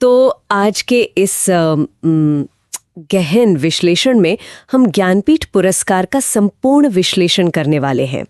तो आज के इस गहन विश्लेषण में हम ज्ञानपीठ पुरस्कार का संपूर्ण विश्लेषण करने वाले हैं।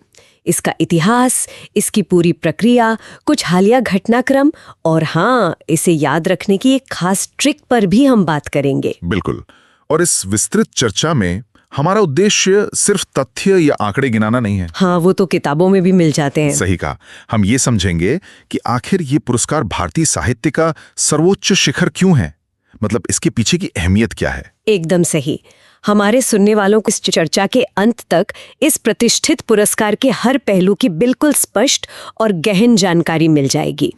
इसका इतिहास, इसकी पूरी प्रक्रिया, कुछ हालिया घटनाक्रम और हाँ, इसे याद रखने की एक खास ट्रिक पर भी हम बात करेंगे। बिल्कुल। और इस विस्तृत चर्चा में हमारा उद्देश्य सिर्फ तथ्य या आंकड़े गिनाना नहीं है। हाँ, वो तो किताबों में भी मिल जाते हैं। सही कहा। हम ये समझेंगे कि आखिर ये पुरस्कार भारतीय साहित्य का सर्वोच्च शिखर क्यों है, मतलब इसके पीछे की अहमियत क्या है। एकदम सही। हमारे सुनने वालों को इस चर्चा के अंत तक इस प्रतिष्ठित पुरस्कार के हर पहलू की बिल्कुल स्पष्ट और गहन जानकारी मिल जाएगी।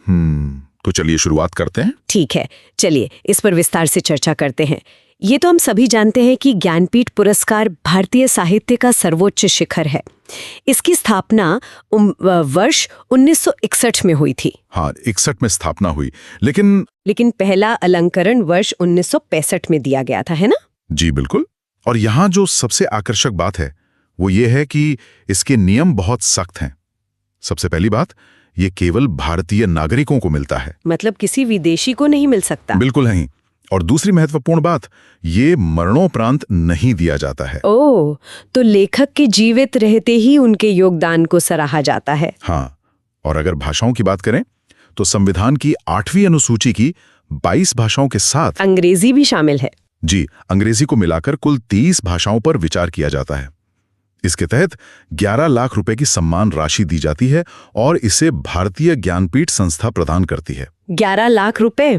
तो चलिए शुरुआत करते हैं। ठीक है, चलिए इस पर विस्तार से चर्चा करते हैं। ये तो हम सभी जानते हैं कि ज्ञानपीठ पुरस्कार भारतीय साहित्य का सर्वोच्च शिखर है। इसकी स्थापना वर्ष 1961 में हुई थी। हाँ, 61 में स्थापना हुई, लेकिन पहला अलंकरण वर्ष 1965 में दिया गया था, है ना? जी बिल्कुल। और यहाँ जो सबसे आकर्षक बात है वो ये है कि इसके नियम बहुत सख्त हैं। सबसे पहली बात, ये केवल भारतीय नागरिकों को मिलता है, मतलब किसी विदेशी को नहीं मिल सकता। बिल्कुल नहीं। और दूसरी महत्वपूर्ण बात, ये मरणोपरांत नहीं दिया जाता है। ओह, तो लेखक के जीवित रहते ही उनके योगदान को सराहा जाता है। हाँ, और अगर भाषाओं की बात करें तो संविधान की 8वीं अनुसूची की 22 भाषाओं के साथ अंग्रेजी भी शामिल है। जी, अंग्रेजी को मिलाकर कुल 30 भाषाओं पर विचार किया जाता है। इसके तहत 11 लाख रुपए की सम्मान राशि दी जाती है और इसे भारतीय ज्ञानपीठ संस्था प्रदान करती है। 11 लाख रुपए।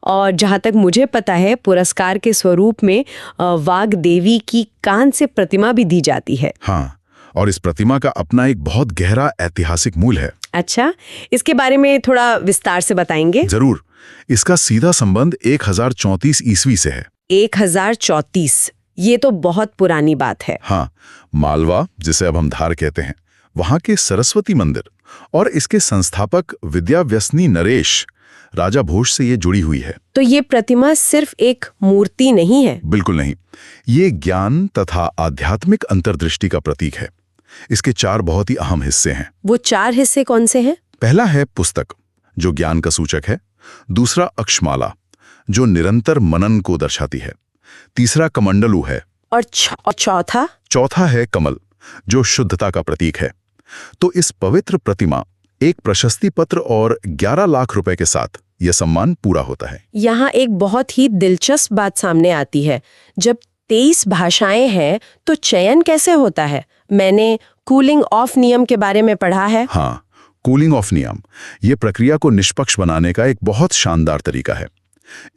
और जहां तक मुझे पता है, पुरस्कार के स्वरूप में वाग्देवी की कांस्य प्रतिमा भी दी जाती है। हाँ, और इस प्रतिमा का अपना एक बहुत गहरा ऐतिहासिक मूल है। अच्छा, इसके बारे में थोड़ा विस्तार से बताएंगे? जरूर। इसका सीधा संबंध 1034 ईस्वी से है। 1034, ये तो बहुत पुरानी बात है। हाँ, मालवा, जिसे अब हम धार कहते हैं, वहां के सरस्वती मंदिर और इसके संस्थापक विद्याव्यसनी नरेश राजा भोज से ये जुड़ी हुई है। तो ये प्रतिमा सिर्फ एक मूर्ति नहीं है? बिल्कुल नहीं, ये ज्ञान तथा आध्यात्मिक अंतर्दृष्टि का प्रतीक है। इसके 4 बहुत ही अहम हिस्से हैं। वो 4 हिस्से कौन से हैं? पहला है पुस्तक, जो ज्ञान का सूचक है। दूसरा अक्षमाला, जो निरंतर मनन को दर्शाती है। तीसरा कमंडलू है। और चौथा? चौथा है कमल, जो शुद्धता का प्रतीक है। तो इस पवित्र प्रतिमा, एक प्रशस्ति पत्र और 11 लाख रुपए के साथ यह सम्मान पूरा होता है। यहाँ एक बहुत ही दिलचस्प बात सामने आती है। जब 23 भाषाएं हैं तो चयन कैसे होता है? मैंने कूलिंग ऑफ नियम के बारे में पढ़ा है। हाँ, कूलिंग ऑफ नियम, ये प्रक्रिया को निष्पक्ष बनाने का एक बहुत शानदार तरीका है।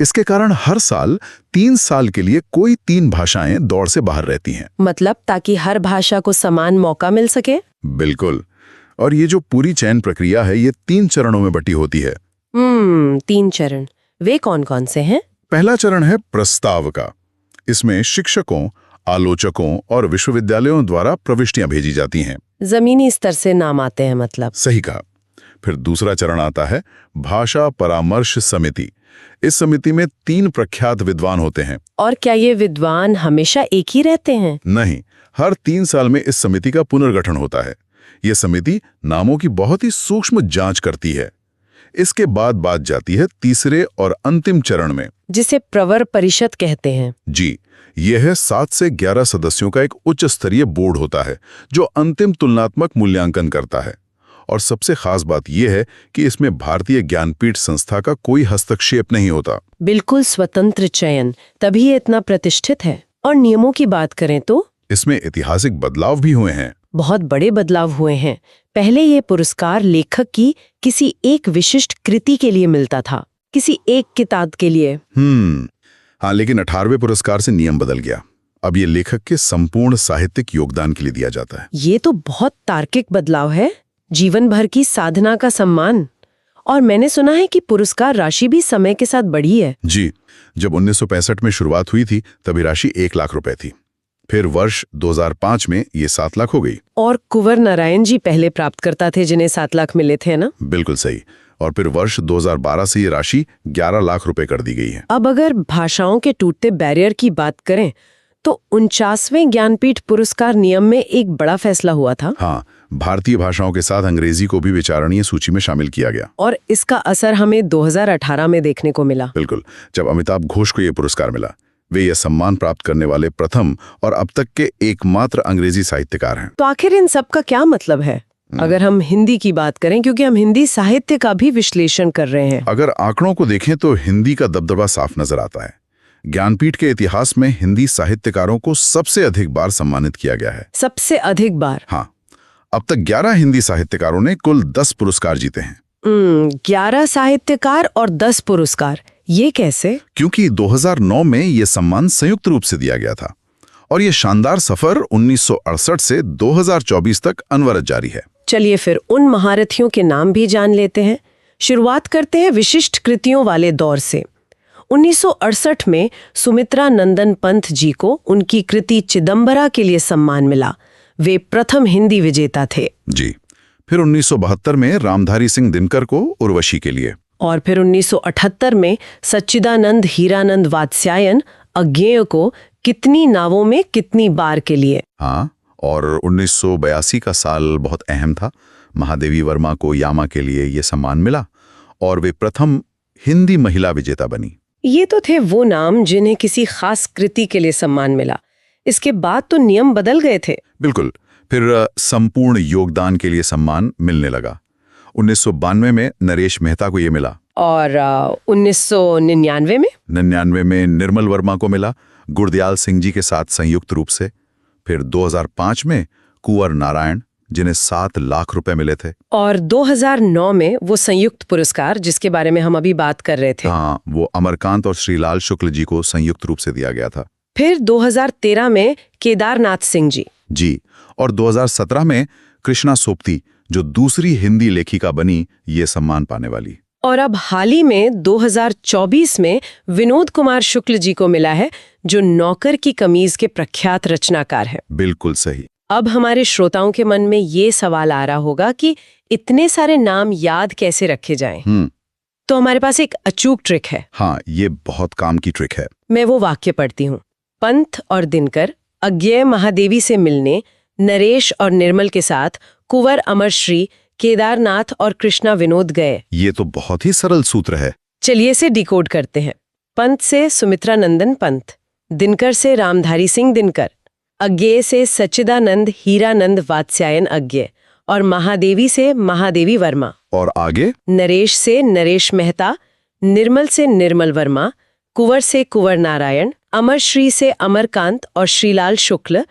इसके कारण हर साल 3 साल के लिए कोई 3 भाषाएं दौड़ से बाहर रहती हैं। मतलब ताकि हर भाषा को समान मौका मिल सके? बिल्कुल। और ये जो पूरी चयन प्रक्रिया है, ये 3 चरणों में बटी होती है। 3 चरण, वे कौन कौन से हैं? पहला चरण है प्रस्ताव का। इसमें शिक्षकों, आलोचकों और विश्वविद्यालयों द्वारा प्रविष्टियां भेजी जाती हैं। जमीनी स्तर से नाम आते हैं, मतलब। सही कहा। फिर दूसरा चरण आता है भाषा परामर्श समिति। इस समिति में 3 प्रख्यात विद्वान होते हैं। और क्या ये विद्वान हमेशा एक ही रहते हैं? नहीं, हर 3 साल में इस समिति का पुनर्गठन होता है। यह समिति नामों की बहुत ही सूक्ष्म जांच करती है। इसके बाद बात जाती है तीसरे और अंतिम चरण में, जिसे प्रवर परिषद कहते हैं। जी, यह है 7 से 11 सदस्यों का एक उच्च स्तरीय बोर्ड होता है, जो अंतिम तुलनात्मक मूल्यांकन करता है। और सबसे खास बात यह है कि इसमें भारतीय ज्ञानपीठ संस्था का कोई हस्तक्षेप नहीं होता। बिल्कुल स्वतंत्र चयन, तभी ये इतना प्रतिष्ठित है। और नियमों की बात करें तो इसमें ऐतिहासिक बदलाव भी हुए हैं। बहुत बड़े बदलाव हुए हैं। पहले ये पुरस्कार लेखक की किसी एक विशिष्ट कृति के लिए मिलता था, किसी एक किताब के लिए। हाँ, लेकिन 18वें पुरस्कार से नियम बदल गया। अब ये लेखक के संपूर्ण साहित्यिक योगदान के लिए दिया जाता है। ये तो बहुत तार्किक बदलाव है। जीवन भर की साधना का सम्मान। और मैंने सुना है कि पुरस्कार राशि भी समय के साथ बढ़ी है। जी, जब 1965 में शुरुआत हुई थी तभी राशि 1 लाख रुपए थी। फिर वर्ष 2005 में ये 7 लाख हो गई। और कुंवर नारायण जी पहले प्राप्तकर्ता थे जिन्हें 7 लाख मिले थे ना? बिल्कुल सही। और फिर वर्ष 2012 से ये राशि 11 लाख रुपए कर दी गई है। अब अगर भाषाओं के टूटते बैरियर की बात करें तो 49वें ज्ञानपीठ पुरस्कार नियम में एक बड़ा फैसला हुआ था। हाँ, भारतीय भाषाओं के साथ अंग्रेजी को भी विचारणीय सूची में शामिल किया गया। और इसका असर हमें 2018 में देखने को मिला। बिल्कुल, जब अमिताभ घोष को ये पुरस्कार मिला। वे ये सम्मान प्राप्त करने वाले प्रथम और अब तक के एकमात्र अंग्रेजी साहित्यकार हैं। तो आखिर इन सब का क्या मतलब है, अगर हम हिंदी की बात करें, क्योंकि हम हिंदी साहित्य का भी विश्लेषण कर रहे हैं। अगर आंकड़ों को देखें तो हिंदी का दबदबा साफ नजर आता है। ज्ञानपीठ के इतिहास में हिंदी साहित्यकारों को सबसे अधिक बार सम्मानित किया गया है। सबसे अधिक बार? हाँ, अब तक 11 हिंदी साहित्यकारों ने कुल 10 पुरस्कार जीते हैं। 11 साहित्यकार और 10 पुरस्कार, ये कैसे? क्योंकि 2009 में ये सम्मान संयुक्त रूप से दिया गया था और ये शानदार सफर 1968 से 2024 तक अनवरत जारी है। चलिए फिर उन महारथियों के नाम भी जान लेते हैं। शुरुआत करते हैं विशिष्ट कृतियों वाले दौर से। 1968 में सुमित्रा नंदन पंत जी को उनकी कृति चिदंबरा के लिए सम्मान मिला। वे प्रथम हिंदी विजेता थे। जी। फिर 1972 में रामधारी सिंह दिनकर को उर्वशी के लिए, और फिर 1978 में सच्चिदानंद हीरानंद वात्स्यायन अज्ञेय को कितनी नावों में कितनी बार के लिए। हाँ, और 1982 का साल बहुत अहम था। महादेवी वर्मा को यामा के लिए ये सम्मान मिला और वे प्रथम हिंदी महिला विजेता बनी। ये तो थे वो नाम जिन्हें किसी खास कृति के लिए सम्मान मिला। इसके बाद तो नियम बदल गए थे। बिल्कुल, फिर संपूर्ण योगदान के लिए सम्मान मिलने लगा। 1992 में नरेश मेहता को ये मिला और 1999 में 99 में निर्मल वर्मा को मिला, गुरदयाल सिंह जी के साथ संयुक्त रूप से। फिर 2005 में कुंवर नारायण, जिन्हें 7 लाख रुपए मिले थे। और 2009 में वो संयुक्त पुरस्कार जिसके बारे में हम अभी बात कर रहे थे। हाँ, वो अमरकांत और श्रीलाल शुक्ल जी को संयुक्त रूप से दिया गया था। फिर 2013 में केदारनाथ सिंह जी। और 2017 में कृष्णा सोपती, जो दूसरी हिंदी लेखिका बनी ये सम्मान पाने वाली। और अब हाल ही में 2024 में विनोद कुमार शुक्ल जी को मिला है, जो नौकर की कमीज के प्रख्यात रचनाकार हैं। बिल्कुल सही। अब हमारे श्रोताओं के मन में ये सवाल आ रहा होगा कि इतने सारे नाम याद कैसे रखे जाएं? तो हमारे पास एक अचूक ट्रिक है। हाँ, ये बहुत काम की ट्रिक है। मैं वो वाक्य पढ़ती हूँ। पंत और दिनकर अज्ञेय महादेवी से मिलने नरेश और निर्मल के साथ कुंवर अमरश्री, केदारनाथ और कृष्णा विनोद गए। ये तो बहुत ही सरल सूत्र है। चलिए इसे डिकोड करते हैं। पंत से सुमित्रा नंदन पंत, दिनकर से रामधारी सिंह दिनकर, अज्ञेय से सच्चिदानंद हीरानंद वात्स्यायन अज्ञेय और महादेवी से महादेवी वर्मा। और आगे नरेश से नरेश मेहता, निर्मल से निर्मल वर्मा, कुंवर से कुंवर नारायण, अमरश्री से अमरकांत और श्रीलाल शुक्ल,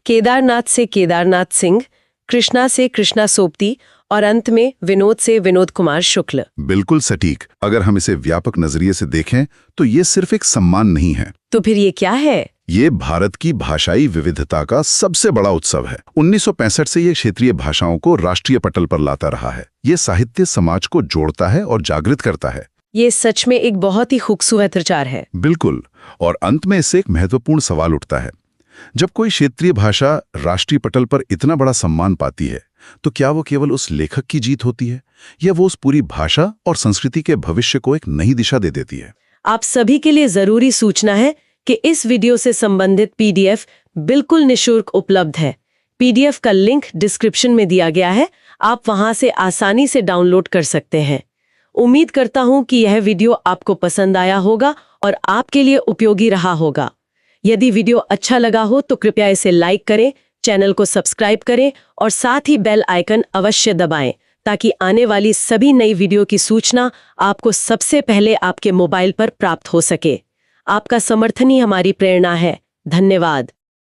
केदारनाथ से केदारनाथ सिंह, कृष्णा से कृष्णा सोपती और अंत में विनोद से विनोद कुमार शुक्ल। बिल्कुल सटीक। अगर हम इसे व्यापक नजरिए से देखें तो ये सिर्फ एक सम्मान नहीं है। तो फिर ये क्या है? ये भारत की भाषाई विविधता का सबसे बड़ा उत्सव है। 1965 से ये क्षेत्रीय भाषाओं को राष्ट्रीय पटल पर लाता रहा है। ये साहित्य समाज को जोड़ता है और जागृत करता है। ये सच में एक बहुत ही खूबसूरत विचार है। बिल्कुल। और अंत में इससे एक महत्वपूर्ण सवाल उठता है, जब कोई क्षेत्रीय भाषा राष्ट्रीय पटल पर इतना बड़ा सम्मान पाती है तो क्या वो केवल उस लेखक की जीत होती है या वो उस पूरी भाषा और संस्कृति के भविष्य को एक नई दिशा दे देती है? आप सभी के लिए जरूरी सूचना है कि इस वीडियो से संबंधित पीडीएफ बिल्कुल निःशुल्क उपलब्ध है। पीडीएफ का लिंक डिस्क्रिप्शन में दिया गया है, आप वहां से आसानी से डाउनलोड कर सकते हैं। उम्मीद करता हूं कि यह वीडियो आपको पसंद आया होगा और आपके लिए उपयोगी रहा होगा। यदि वीडियो अच्छा लगा हो तो कृपया इसे लाइक करें, चैनल को सब्सक्राइब करें और साथ ही बेल आइकन अवश्य दबाएं ताकि आने वाली सभी नई वीडियो की सूचना आपको सबसे पहले आपके मोबाइल पर प्राप्त हो सके। आपका समर्थन ही हमारी प्रेरणा है। धन्यवाद।